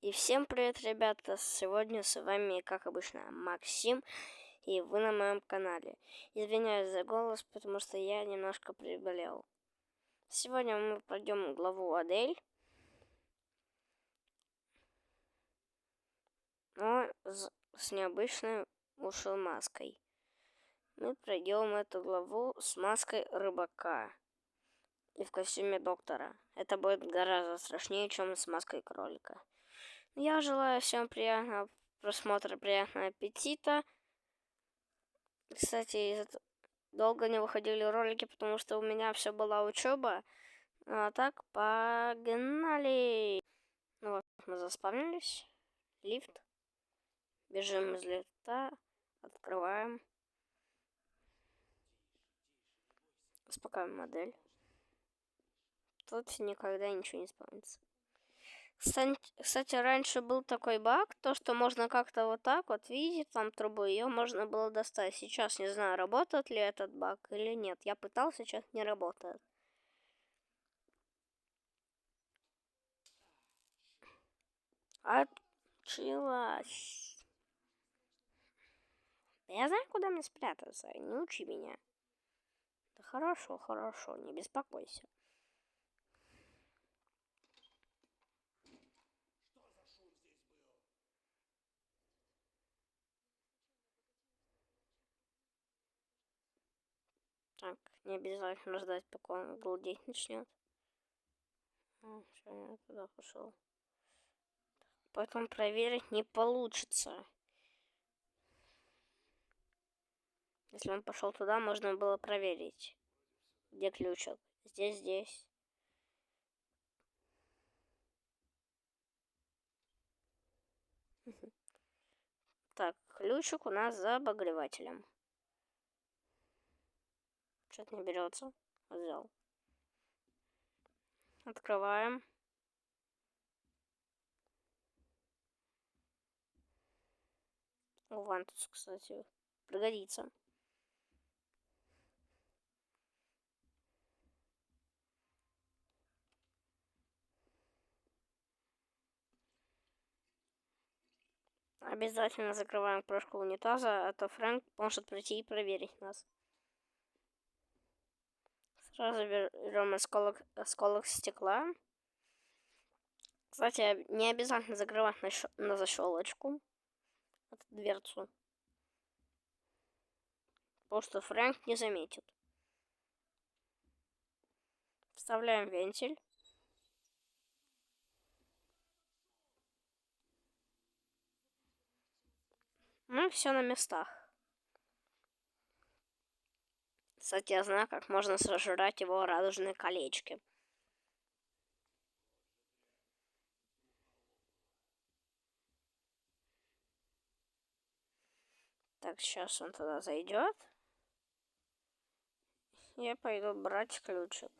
И всем привет, ребята! Сегодня с вами, как обычно, Максим, и вы на моем канале. Извиняюсь за голос, потому что я немножко приболел. Сегодня мы пройдем главу Адель, но с необычной маской. Мы пройдем эту главу с маской рыбака и в костюме доктора. Это будет гораздо страшнее, чем с маской кролика. Я желаю всем приятного просмотра, приятного аппетита. Кстати, долго не выходили ролики, потому что у меня все была учеба. А так, погнали! Ну вот, мы заспавнились. Лифт. Бежим из лифта. Открываем. Успокаиваем модель. Тут никогда ничего не спавнится. Кстати, раньше был такой баг, то, что можно как-то вот так вот, видите, там трубу, ее можно было достать. Сейчас не знаю, работает ли этот баг или нет. Я пытался, сейчас не работает. Отчилась. Я знаю, куда мне спрятаться, не учи меня. Да хорошо, хорошо, не беспокойся. Так, не обязательно ждать, пока он галдеть начнет. Все, я туда пошел. Потом проверить не получится. Если он пошел туда, можно было проверить, где ключик. Здесь. Так, ключик у нас за обогревателем. Что-то не берется. Взял. Открываем. Вантус, кстати, пригодится. Обязательно закрываем крышку унитаза, а то Фрэнк может прийти и проверить нас. Сразу берем осколок стекла. Кстати, не обязательно закрывать на защелочку эту дверцу. Потому что Фрэнк не заметит. Вставляем вентиль. Ну и все на местах. Кстати, я знаю, как можно сожрать его радужные колечки. Так, сейчас он туда зайдет. Я пойду брать ключик.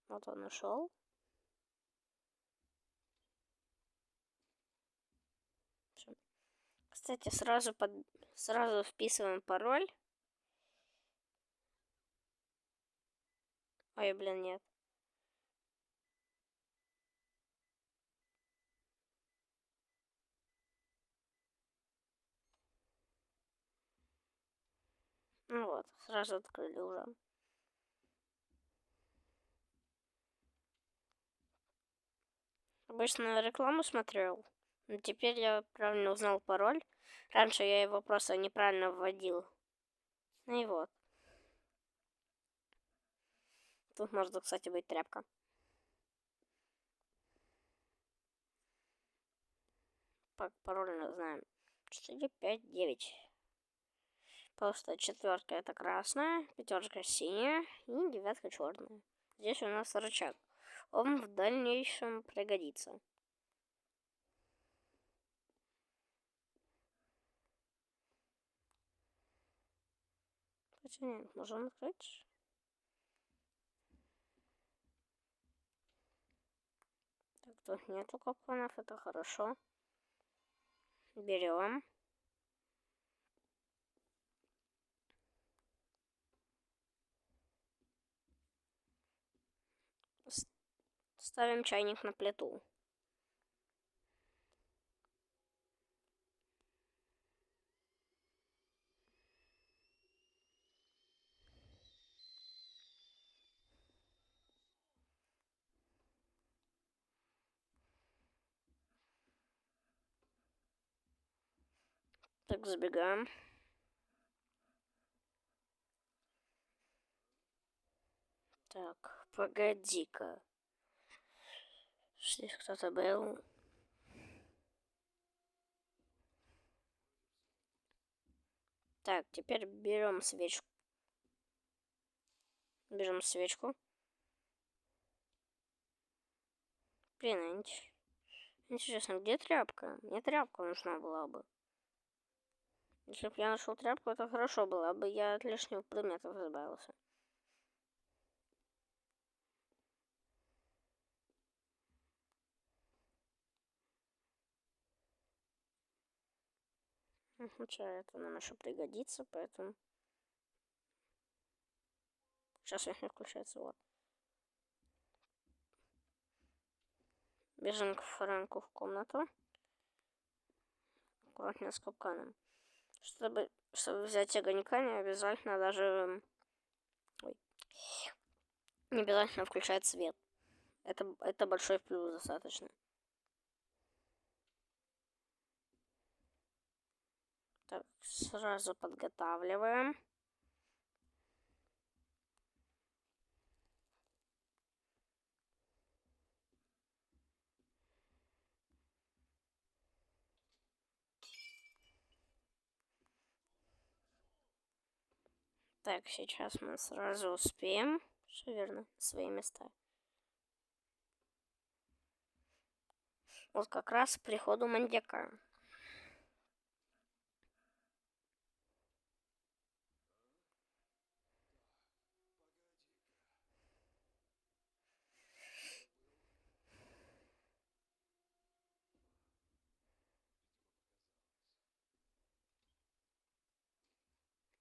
Вот он ушел. Кстати, сразу вписываем пароль. Ой, блин, нет. Ну вот, сразу открыли уже. Обычно рекламу смотрел. Но теперь я правильно узнал пароль. Раньше я его просто неправильно вводил. Ну и вот. Тут может, кстати, быть тряпка. Пароль знаем. 4, 5, 9. Просто четверка это красная, пятерка синяя и девятка черная. Здесь у нас рычаг. Он в дальнейшем пригодится. Хотя нет, можем открыть. Тут нету коконов, это хорошо. Берем. Ставим чайник на плиту. Так, забегаем. Так, погоди-ка. Здесь кто-то был. Так, теперь берем свечку. Берем свечку. Блин, интересно, где тряпка? Мне тряпка нужна была бы. Если бы я нашел тряпку, это хорошо было бы. Я от лишних предметов избавился. Это нам еще пригодится, поэтому... Сейчас у них не включается, вот. Бежим к Фрэнку в комнату. Аккуратнее с капканом. Чтобы взять огонька, не обязательно даже... Ой. Не обязательно включать свет. Это большой плюс достаточно. Так, сразу подготавливаем. Так, сейчас мы сразу успеем. Все верно, свои места. Вот как раз к приходу маньяка.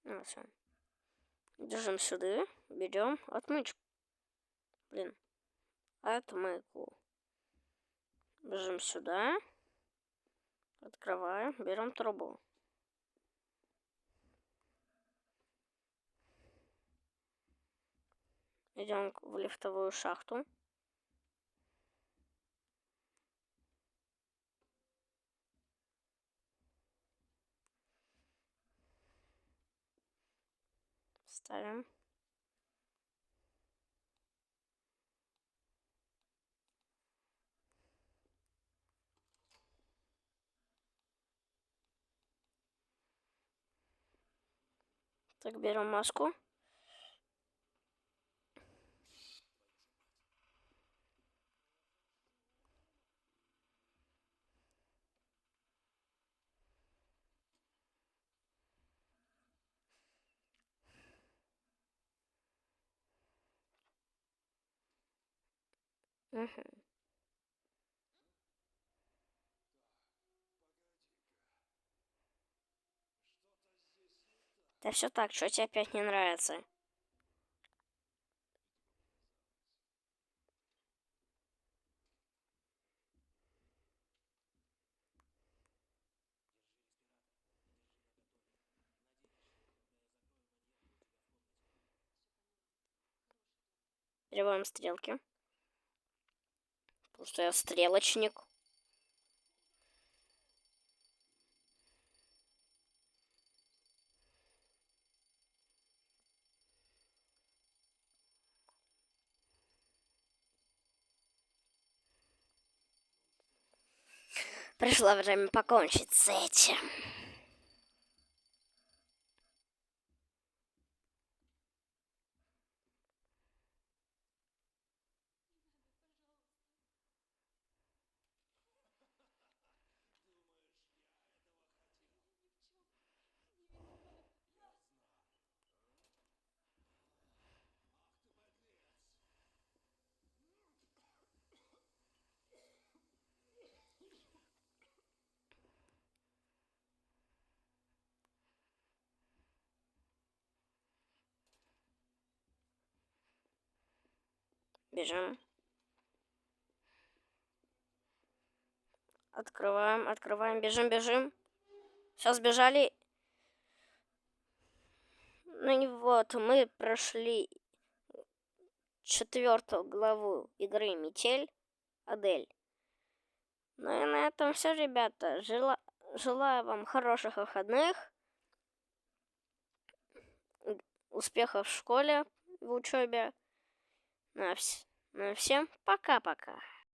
Ну все. Держим сюда, берем отмычку. Блин, отмыку. Бежим сюда. Открываем, берем трубу. Идем в лифтовую шахту. Ставим. Так, берем маску. Угу. Да все так, что тебе опять не нравится? Переводим стрелки. Потому что я стрелочник. Пришло время покончить с этим. Бежим. Открываем, бежим. Все, сбежали. Ну и вот, мы прошли 4-ю главу игры «Метель» Адель. Ну и на этом все, ребята. Желаю вам хороших выходных, успехов в школе, в учебе. Ну, всем пока-пока.